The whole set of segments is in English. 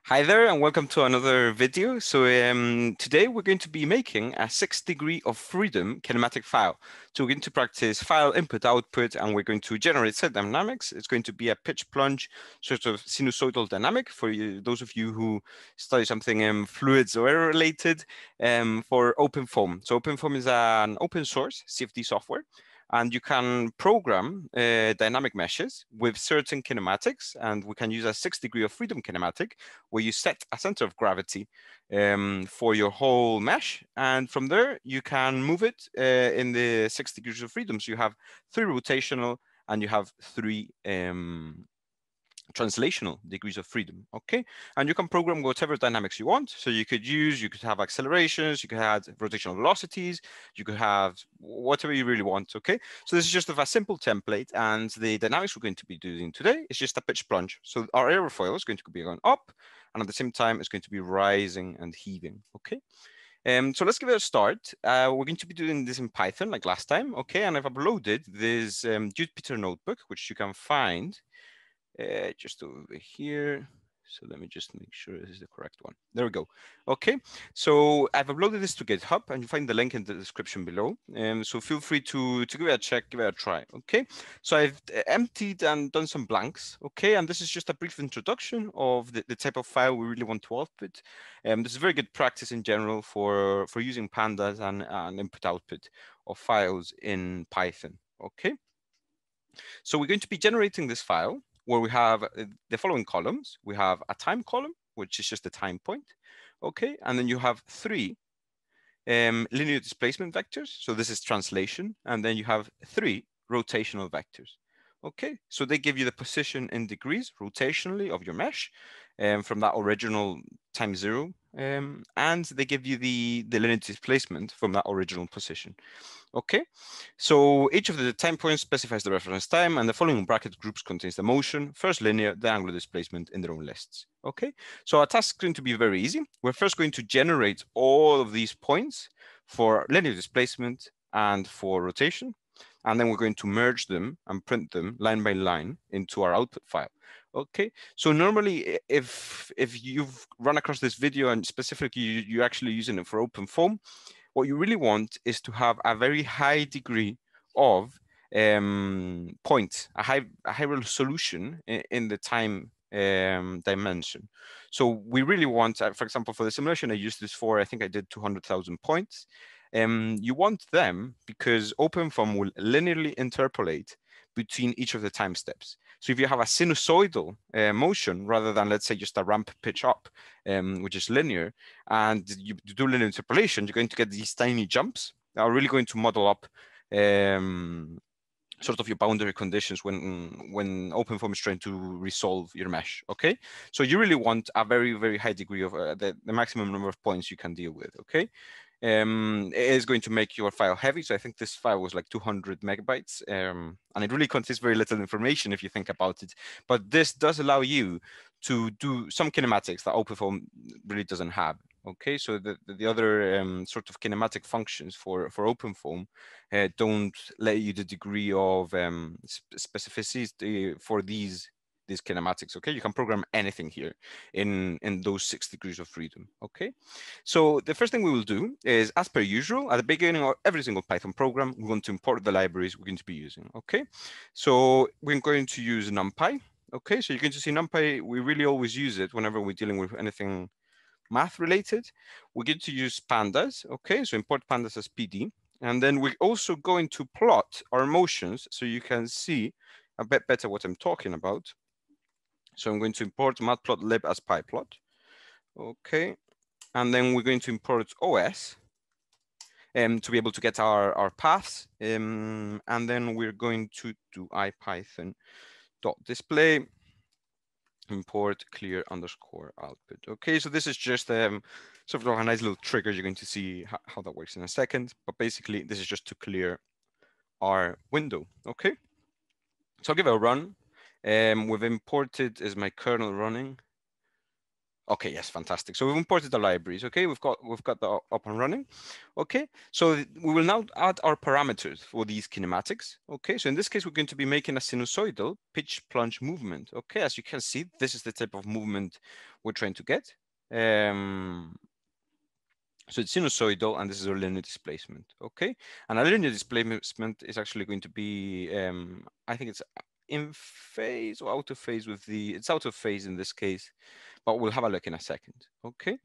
Hi there and welcome to another video. Today we're going to be making a 6-degree of freedom kinematic file. So we're going to practice file input output and we're going to generate set dynamics. It's going to be a pitch plunge sort of sinusoidal dynamic for you, those of you who study something fluids or air related for OpenFoam. So OpenFoam is an open source CFD software. And you can program dynamic meshes with certain kinematics, and we can use a 6-degree of freedom kinematic where you set a center of gravity for your whole mesh. And from there, you can move it in the 6 degrees of freedom. So you have 3 rotational and you have 3 translational degrees of freedom, okay? And you can program whatever dynamics you want. So you could have accelerations, you could have rotational velocities, you could have whatever you really want, okay? So this is just a simple template, and the dynamics we're going to be doing today is just a pitch plunge. So our aerofoil is going to be going up, and at the same time, it's going to be rising and heaving, okay? So let's give it a start. We're going to be doing this in Python like last time, okay? And I've uploaded this Jupyter Notebook, which you can find just over here. So let me just make sure this is the correct one. There we go. Okay, so I've uploaded this to GitHub and you find the link in the description below. So feel free to give it a check, give it a try. Okay, so I've emptied and done some blanks. Okay, and this is just a brief introduction of the type of file we really want to output. This is very good practice in general for using pandas and input output of files in Python. Okay, so we're going to be generating this file where we have the following columns. We have a time column, which is just a time point, okay? And then you have 3 linear displacement vectors. So this is translation. And then you have 3 rotational vectors, okay? So they give you the position in degrees rotationally of your mesh from that original time 0. And they give you the linear displacement from that original position. Okay, so each of the time points specifies the reference time, and the following bracket groups contains the motion, first linear, then angular displacement in their own lists. Okay, so our task is going to be very easy. We're first going to generate all of these points for linear displacement and for rotation, and then we're going to merge them and print them line by line into our output file. Okay, so normally if you've run across this video and specifically you're actually using it for OpenFoam, what you really want is to have a very high degree of points, a high resolution in the time dimension. So we really want, for example, for the simulation I used this for, I think I did 200,000 points. You want them because OpenFOAM will linearly interpolate between each of the time steps. So if you have a sinusoidal motion rather than, let's say, just a ramp pitch up, which is linear, and you do linear interpolation, you're going to get these tiny jumps that are really going to model up sort of your boundary conditions when OpenFOAM is trying to resolve your mesh, okay? So you really want a very, very high degree of the maximum number of points you can deal with, okay? It is going to make your file heavy. So I think this file was like 200 megabytes, and it really contains very little information if you think about it. But this does allow you to do some kinematics that OpenFOAM really doesn't have. Okay, so the other sort of kinematic functions for OpenFOAM don't let you the degree of specificity for these kinematics. Okay, you can program anything here in those 6 degrees of freedom. Okay, so the first thing we will do is, as per usual, at the beginning of every single Python program, we want to import the libraries we're going to be using. Okay, so we're going to use NumPy. Okay, so you're going to see NumPy. We really always use it whenever we're dealing with anything math related. We're going to use pandas. Okay, so import pandas as PD. And then we're also going to plot our motions so you can see a bit better what I'm talking about. So I'm going to import matplotlib as pyplot. Okay, and then we're going to import OS to be able to get our paths. And then we're going to do ipython.display import clear underscore output. Okay, so this is just sort of a nice little trigger. You're going to see how that works in a second, but basically this is just to clear our window. Okay, so I'll give it a run. We've imported, is my kernel running? Okay, yes, fantastic. So we've imported the libraries. Okay, we've got that up and running. Okay, so we will now add our parameters for these kinematics. Okay, so in this case, we're going to be making a sinusoidal pitch plunge movement. Okay, as you can see, this is the type of movement we're trying to get. So it's sinusoidal, and this is a linear displacement. Okay, and a linear displacement is actually going to be, I think it's in phase or out of phase with the, it's out of phase in this case, but we'll have a look in a second. Okay,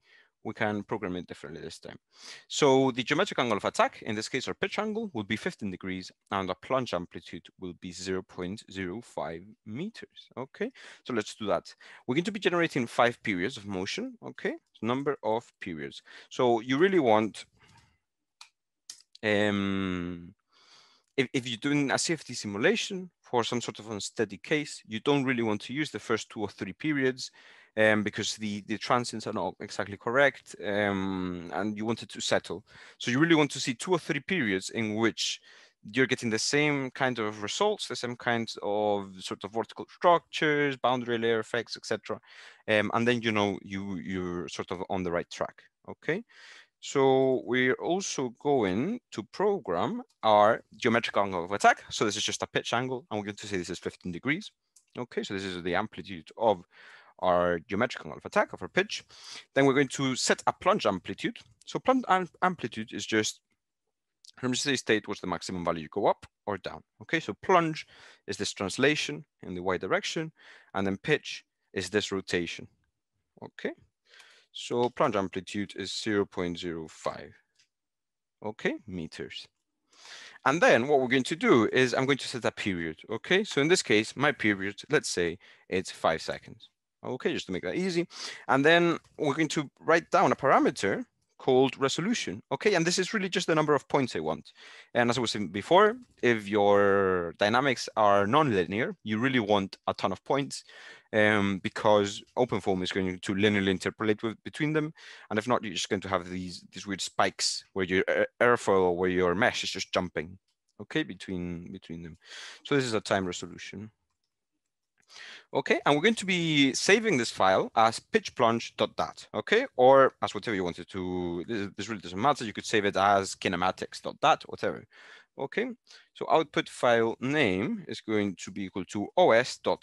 we can program it differently this time. So the geometric angle of attack, in this case our pitch angle, will be 15 degrees, and our plunge amplitude will be 0.05 meters. Okay, so let's do that. We're going to be generating 5 periods of motion. Okay, number of periods. So you really want, if you're doing a CFD simulation for some sort of unsteady case, you don't really want to use the first 2 or 3 periods, because the transients are not exactly correct, and you want it to settle. So you really want to see 2 or 3 periods in which you're getting the same kind of results, the same kinds of sort of vertical structures, boundary layer effects, etc. And then you know you're sort of on the right track. Okay. So we're also going to program our geometric angle of attack. So this is just a pitch angle, and we're going to say this is 15 degrees. Okay, so this is the amplitude of our geometric angle of attack, of our pitch. Then we're going to set a plunge amplitude. So plunge amplitude is just, from steady state, what's the maximum value you go up or down. Okay, so plunge is this translation in the y direction, and then pitch is this rotation. Okay. So plunge amplitude is 0.05, okay, meters. And then what we're going to do is I'm going to set a period, okay? So in this case, my period, let's say it's 5 seconds. Okay, just to make that easy. And then we're going to write down a parameter called resolution, okay? And this is really just the number of points I want. And as I was saying before, if your dynamics are non-linear, you really want a ton of points, because OpenFoam is going to linearly interpolate between them. And if not, you're just going to have these weird spikes where your airfoil or where your mesh is just jumping, okay, between them. So this is a time resolution. Okay, and we're going to be saving this file as pitchplunge.dat, okay, or as whatever you wanted to. This really doesn't matter. You could save it as kinematics.dat, whatever. Okay, so output file name is going to be equal to os.getCWD.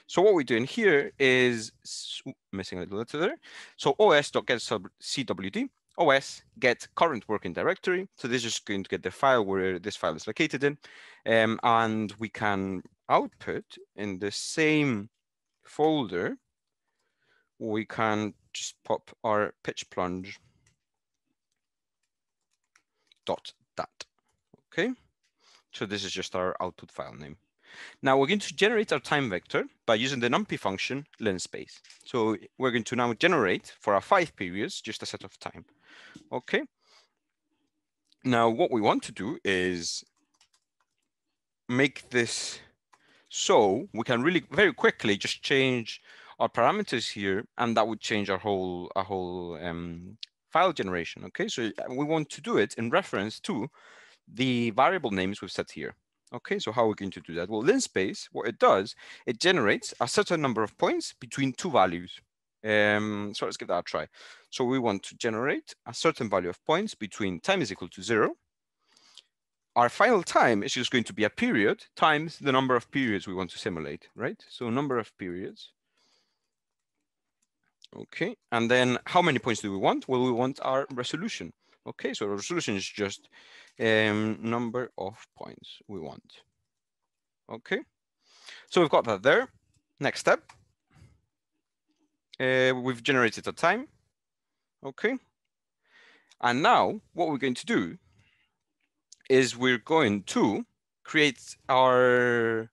So what we're doing here is, missing a little letter there. So os.getCWD, os get current working directory. So this is going to get the file where this file is located in. And we can output in the same folder, we can just pop our pitch plunge .dat. Okay, so this is just our output file name. Now we're going to generate our time vector by using the numpy function linspace. So we're going to now generate for our 5 periods just a set of time. Okay, now what we want to do is make this so we can really very quickly just change our parameters here, and that would change our whole file generation. Okay, so we want to do it in reference to the variable names we've set here. Okay, so how are we going to do that? Well, linspace, what it does, it generates a certain number of points between 2 values. So let's give that a try. So we want to generate a certain value of points between time is equal to 0. Our final time is just going to be a period times the number of periods we want to simulate, right? So number of periods. Okay, and then how many points do we want? Well, we want our resolution. Okay, so resolution is just number of points we want. Okay, so we've got that there. Next step, we've generated a time. Okay, and now what we're going to do is we're going to create our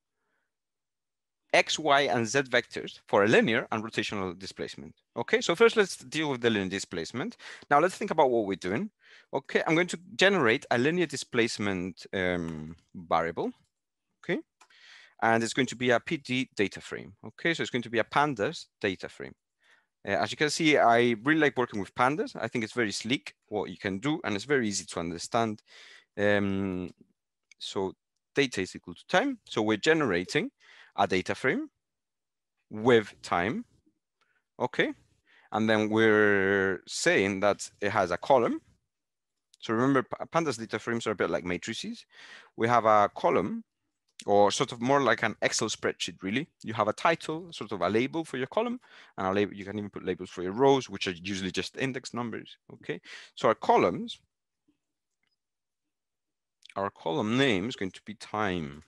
X, Y, and Z vectors for a linear and rotational displacement. Okay, so first let's deal with the linear displacement. Now let's think about what we're doing. Okay, I'm going to generate a linear displacement variable. Okay, and it's going to be a PD data frame. Okay, so it's going to be a pandas data frame. As you can see, I really like working with pandas. I think it's very sleek what you can do, and it's very easy to understand. So data is equal to time. So we're generating a data frame with time. okay? And then we're saying that it has a column. So remember, pandas data frames are a bit like matrices. We have a column, or sort of more like an Excel spreadsheet, really. You have a title, sort of a label for your column, and a label. You can even put labels for your rows, which are usually just index numbers, okay? So our column name is going to be time,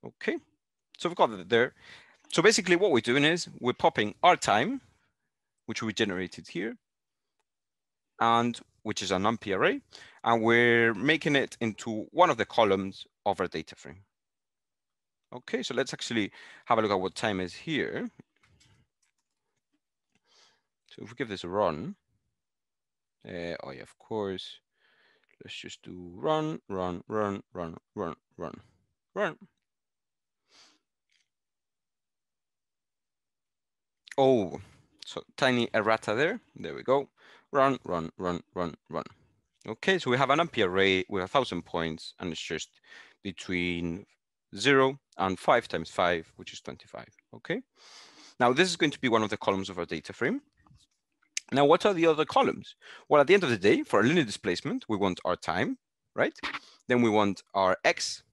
okay? So we've got it there. So basically what we're doing is we're popping our time, which we generated here, and which is a numpy array, and we're making it into one of the columns of our data frame. Okay, so let's actually have a look at what time is here. So if we give this a run, oh yeah, of course, let's just do run. Oh, so tiny errata there. There we go. Run. Okay, so we have an NP array with 1,000 points, and it's just between 0 and 5 times 5, which is 25. Okay. Now this is going to be one of the columns of our data frame. Now, what are the other columns? Well, at the end of the day, for our linear displacement, we want our time, right? Then we want our X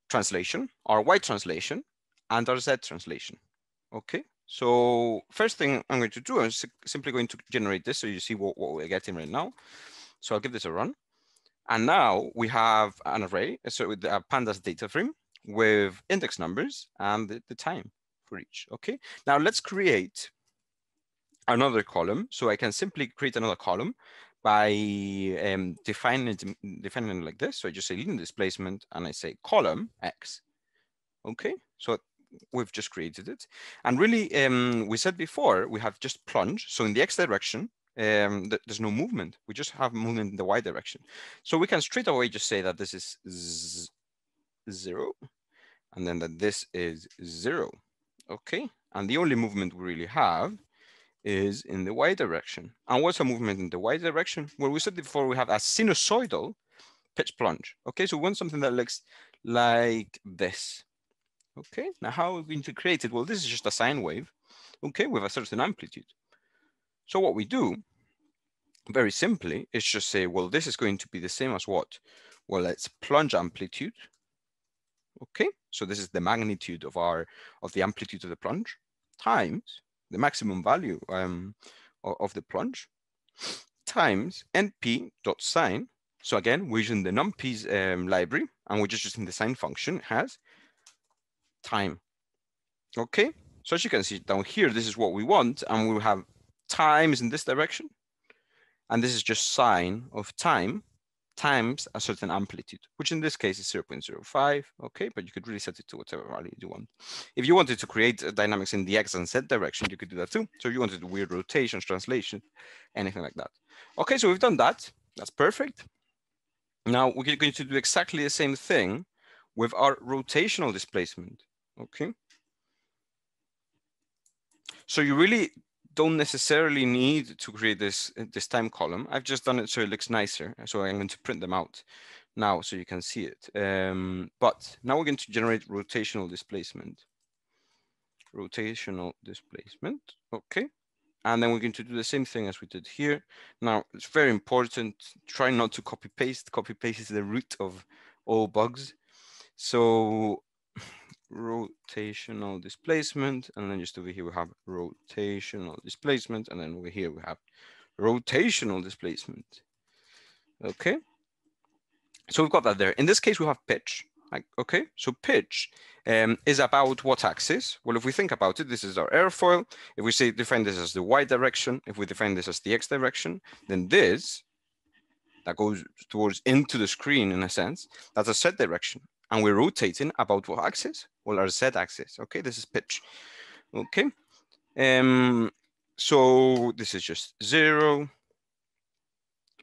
translation, our Y translation, and our Z translation. Okay, so first thing I'm going to do is simply going to generate this so you see what we're getting right now. So I'll give this a run. And now we have an array, so with a pandas data frame with index numbers and the time for each. Okay, now let's create another column. So I can simply create another column by defining it like this. So I just say linear displacement and I say column X. Okay, so we've just created it. And really, we said before, we have just plunge. So in the X direction, there's no movement. We just have movement in the Y direction. So we can straight away just say that this is 0, and then that this is 0. Okay, and the only movement we really have is in the Y direction. And what's a movement in the Y direction? Well, we said before we have a sinusoidal pitch plunge. Okay, so we want something that looks like this. Okay, now how are we going to create it? Well, this is just a sine wave, okay, with a certain amplitude. So what we do, very simply, is just say, well, this is going to be the same as what? Well, it's plunge amplitude. Okay, so this is the magnitude of the amplitude of the plunge times the maximum value of the plunge times np dot sine. So again, we're using the numpy's library, and we're just using the sine function. It has time. Okay, so as you can see down here, this is what we want, and we have times in this direction, and this is just sine of time times a certain amplitude, which in this case is 0.05. Okay, but you could really set it to whatever value you want. If you wanted to create dynamics in the X and Z direction, you could do that too. So if you wanted weird rotations, translation, anything like that. Okay, so we've done that. That's perfect. Now we're going to do exactly the same thing with our rotational displacement. Okay. So you really don't necessarily need to create this time column. I've just done it so it looks nicer. So I'm going to print them out now so you can see it. But now we're going to generate rotational displacement. Rotational displacement, okay. And then we're going to do the same thing as we did here. Now, it's very important, try not to copy paste. Copy paste is the root of all bugs. So rotational displacement, and then just over here we have rotational displacement, and then over here we have rotational displacement. Okay, so we've got that there. In this case, we have pitch. Okay, so pitch is about what axis? Well, if we think about it, this is our airfoil. If we say define this as the Y direction, if we define this as the X direction, then this that goes towards into the screen in a sense, that's a Z direction. And we're rotating about what axis? Well, our Z axis. Okay, this is pitch. Okay. So this is just 0.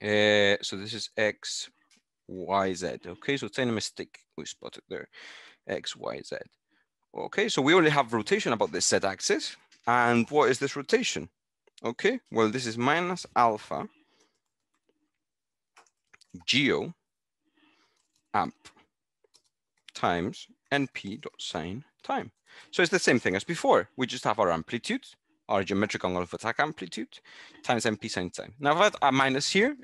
So this is X, Y, Z. Okay, so tiny mistake we spotted there. X, Y, Z. Okay, so we only have rotation about the Z axis. And what is this rotation? Okay, well, this is minus alpha geo amp times np.sine time. So it's the same thing as before. We just have our amplitude, our geometric angle of attack amplitude, times np sine time. Now I've had a minus here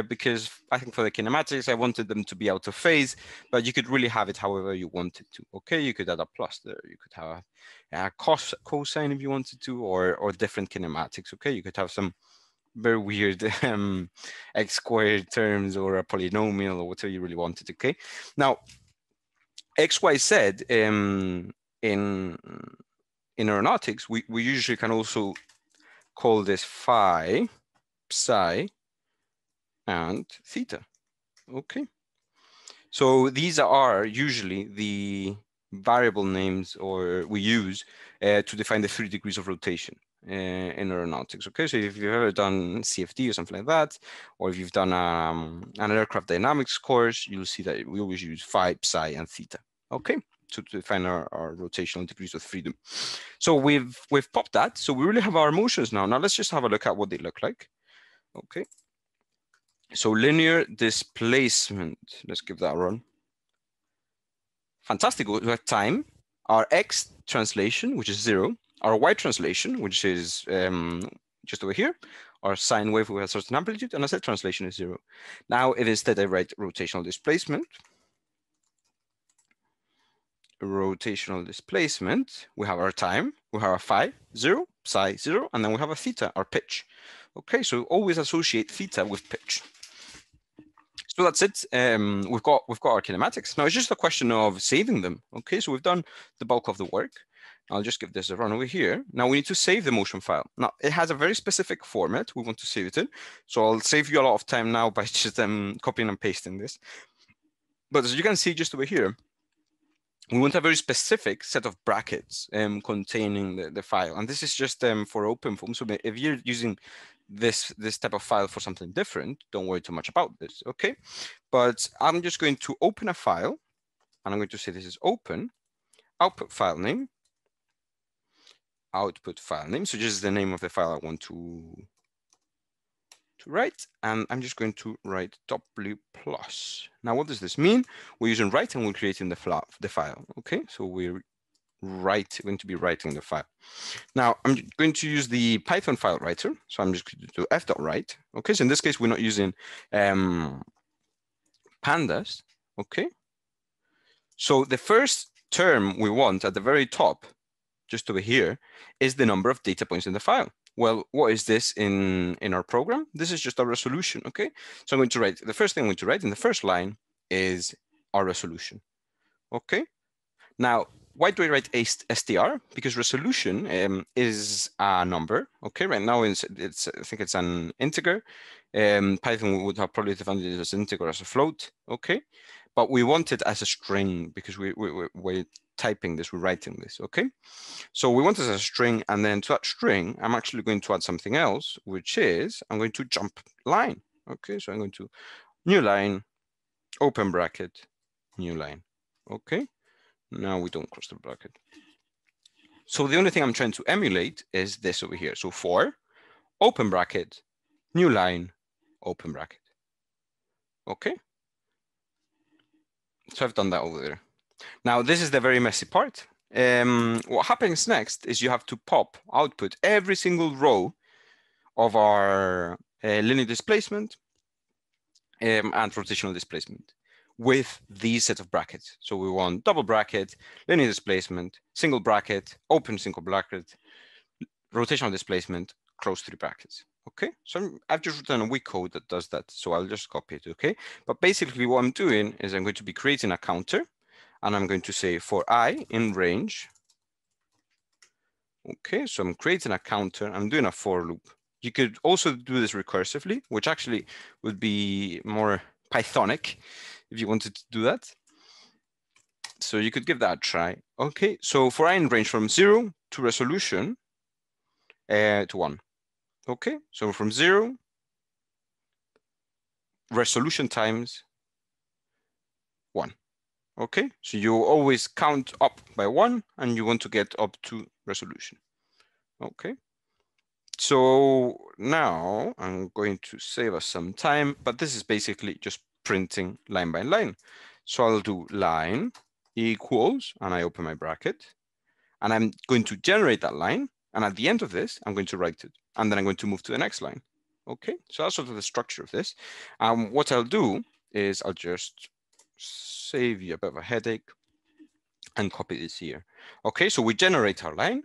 because I think for the kinematics, I wanted them to be out of phase, but you could really have it however you wanted to. Okay, you could add a plus there. You could have a cosine if you wanted to, or different kinematics. Okay, you could have some very weird x squared terms or a polynomial or whatever you really wanted. Okay, now XYZ in aeronautics, we usually can also call this phi, psi, and theta. Okay. So these are usually the variable names or we use to define the 3 degrees of rotation in aeronautics. Okay, so if you've ever done CFD or something like that, or if you've done an aircraft dynamics course, you'll see that we always use phi, psi, and theta. Okay, to define our rotational degrees of freedom. So we've popped that. So we really have our motions now. Now let's just have a look at what they look like. Okay. So linear displacement, let's give that a run. Fantastic, we have time, our X translation, which is 0, our Y translation, which is just over here, our sine wave with a certain amplitude, and our Z translation is 0. Now, if instead I write rotational displacement, we have our time, we have our phi, 0, psi, 0, and then we have a theta, our pitch. Okay, so always associate theta with pitch. So that's it. We've got our kinematics. Now it's just a question of saving them. Okay, so we've done the bulk of the work. I'll just give this a run over here. Now we need to save the motion file. Now it has a very specific format we want to save it in. So I'll save you a lot of time now by just copying and pasting this. But as you can see just over here, we want a very specific set of brackets containing the file. And this is just for OpenFoam. So if you're using this type of file for something different, don't worry too much about this, okay? But I'm just going to open a file, and I'm going to say this is open, output file name. So just the name of the file I want to write, and I'm just going to write W+. Now, what does this mean? We're using write, and we're creating the file, okay? So we're going to be writing the file. Now, I'm going to use the Python file writer. So I'm just going to do f.write. Okay, so in this case, we're not using pandas. Okay. So the first term we want at the very top, just over here, is the number of data points in the file. Well, what is this in our program? This is just our resolution, okay? So I'm going to write, the first thing I'm going to write in the first line is our resolution, okay? Now, why do I write str? Because resolution is a number. Okay, right now I think it's an integer. Python would have probably defined it as integer, as a float. Okay, but we want it as a string because we're typing this, we're writing this. Okay, so we want it as a string, and then to that string, I'm actually going to add something else, which is I'm going to jump line. Okay, so I'm going to new line, open bracket, new line. Okay. Now we don't cross the bracket. So the only thing I'm trying to emulate is this over here. So for open bracket, new line, open bracket. Okay. So I've done that over there. Now this is the very messy part. What happens next is you have to output every single row of our linear displacement and rotational displacement with these set of brackets. So we want double bracket, linear displacement, single bracket, open single bracket, rotational displacement, close three brackets. Okay, so I've just written a weak code that does that. So I'll just copy it, okay? But basically what I'm doing is I'm going to be creating a counter, and I'm going to say for I in range. Okay, so I'm creating a counter, I'm doing a for loop. You could also do this recursively, which actually would be more Pythonic if you wanted to do that. So you could give that a try. Okay, so for I in range from 0 to resolution to 1. Okay, so from 0, resolution times 1. Okay, so you always count up by 1, and you want to get up to resolution. Okay, so now I'm going to save us some time, but this is basically just printing line by line. So I'll do line, equals, and I open my bracket, and I'm going to generate that line. And at the end of this, I'm going to write it. And then I'm going to move to the next line. Okay, so that's sort of the structure of this. What I'll do is I'll just save you a bit of a headache and copy this here. Okay, so we generate our line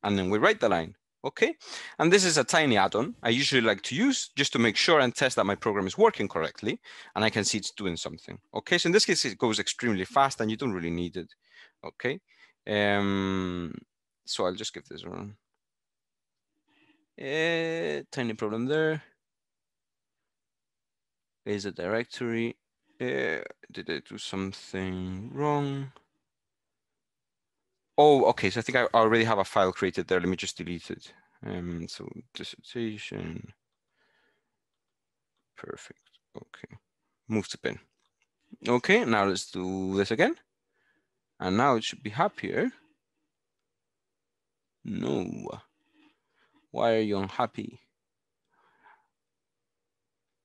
and then we write the line. Okay, and this is a tiny add-on I usually like to use just to make sure and test that my program is working correctly and I can see it's doing something. Okay, so in this case, it goes extremely fast and you don't really need it. Okay, so I'll just give this a run. Tiny problem there. Is a directory. Did I do something wrong? Oh, okay. So I think I already have a file created there. Let me just delete it. So dissertation. Perfect. Okay. Move to bin. Okay, now let's do this again. And now it should be happier. No. Why are you unhappy?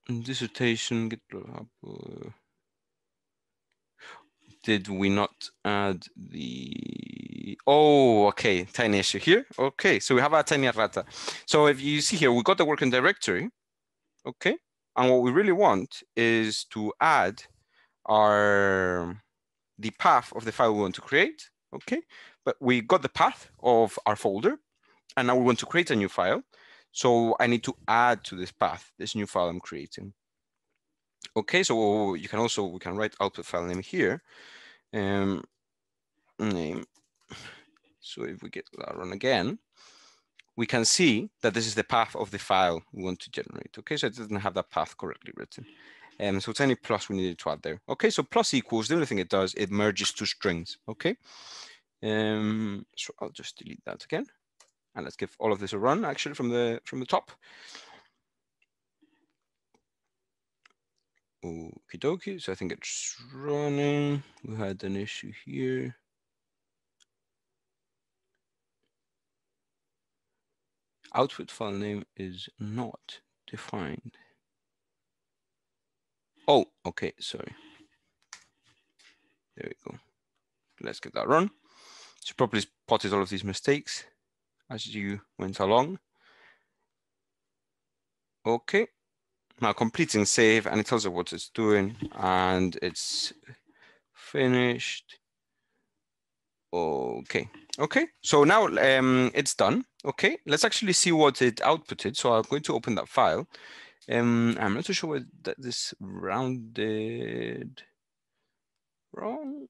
Dissertation. Did we not add the... Oh, okay, tiny issue here. Okay, so we have a tiny errata. So if you see here, we got the working directory, okay? And what we really want is to add the path of the file we want to create, okay? But we got the path of our folder, and now we want to create a new file. So I need to add to this path, this new file I'm creating. Okay, so we can write output file name here. Name. So if we get that run again, we can see that this is the path of the file we want to generate. Okay, so it doesn't have that path correctly written. So it's any plus we needed to add there. Okay, so plus equals, the only thing it does, it merges two strings. Okay, so I'll just delete that again, and let's give all of this a run actually from the top. Okie dokie, so I think it's running. We had an issue here. Output file name is not defined. Oh, okay, sorry. There we go. Let's give that a run. So probably spotted all of these mistakes as you went along. Okay. Now completing save, and it tells you what it's doing, and it's finished. Okay. Okay. So now it's done. Okay. Let's actually see what it outputted. So I'm going to open that file. I'm not too sure what this rounded wrong.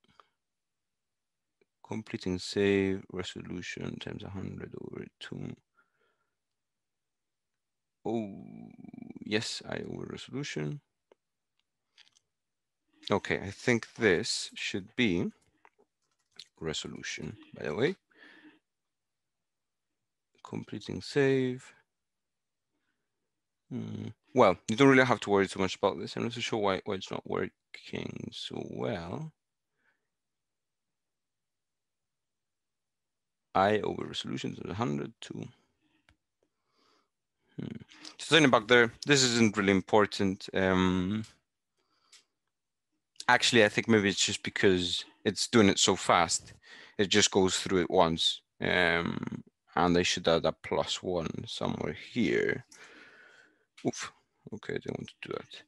Completing save resolution times 100 over 2. Oh, yes, I over resolution. Okay, I think this should be resolution, by the way. Completing save. Well, you don't really have to worry too much about this. I'm not too sure why it's not working so well. I over resolution to 100 to. So turning back there, this isn't really important. Actually, I think maybe it's just because it's doing it so fast. It just goes through it once. And I should add a +1 somewhere here. Oof. Okay, I didn't want to do that.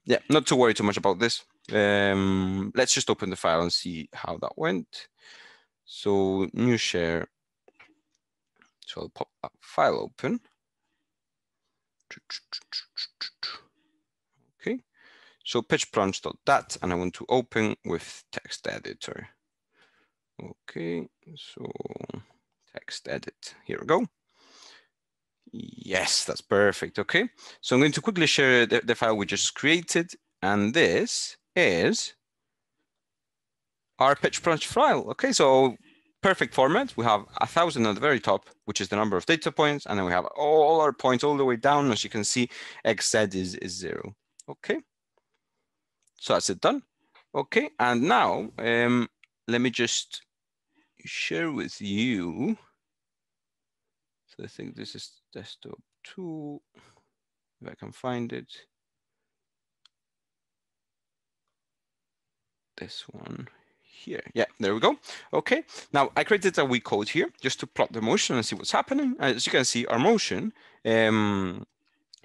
Yeah, not to worry too much about this. Let's just open the file and see how that went. So new share. So I'll pop that file open. Okay. So pitchbranch.dat, and I want to open with text editor. Okay, so text edit. Here we go. Yes, that's perfect. Okay, so I'm going to quickly share the file we just created, and this is our pitchbranch file. Okay, so perfect format. We have 1,000 at the very top, which is the number of data points, and then we have all our points all the way down. As you can see, XZ is 0. Okay, so that's it done. Okay, and now let me just share with you. So I think this is desktop 2, if I can find it. This one here. Yeah, there we go. Okay, now I created a weak code here just to plot the motion and see what's happening. As you can see, our motion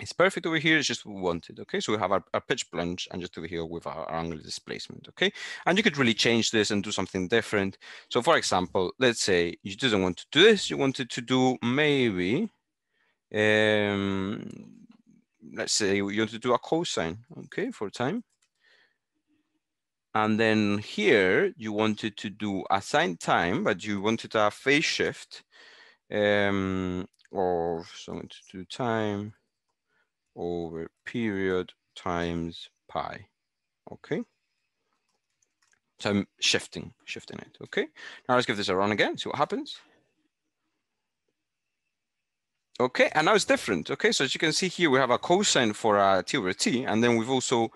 it's perfect over here. It's just what we wanted. Okay, so we have our pitch plunge and just over here with our angular displacement. Okay, and you could really change this and do something different. So for example, let's say you didn't want to do this. You wanted to do maybe, let's say you want to do a cosine, okay, for time. And then here you wanted to do a sine time, but you wanted a phase shift of, so I'm going to do time over period times pi, okay? So I'm shifting it, okay? Now let's give this a run again, see what happens. Okay, and now it's different, okay? So as you can see here, we have a cosine for a t over t, and then we've also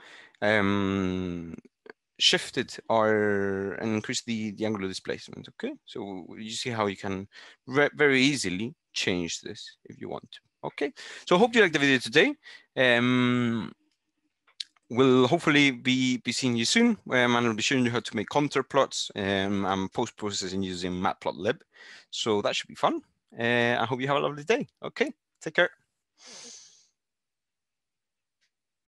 shifted our and increased the angular displacement, okay? So you see how you can very easily change this if you want to, okay? So I hope you liked the video today. We'll hopefully be seeing you soon, and I'll be showing you how to make contour plots and post-processing using Matplotlib. So that should be fun. I hope you have a lovely day. Okay, take care.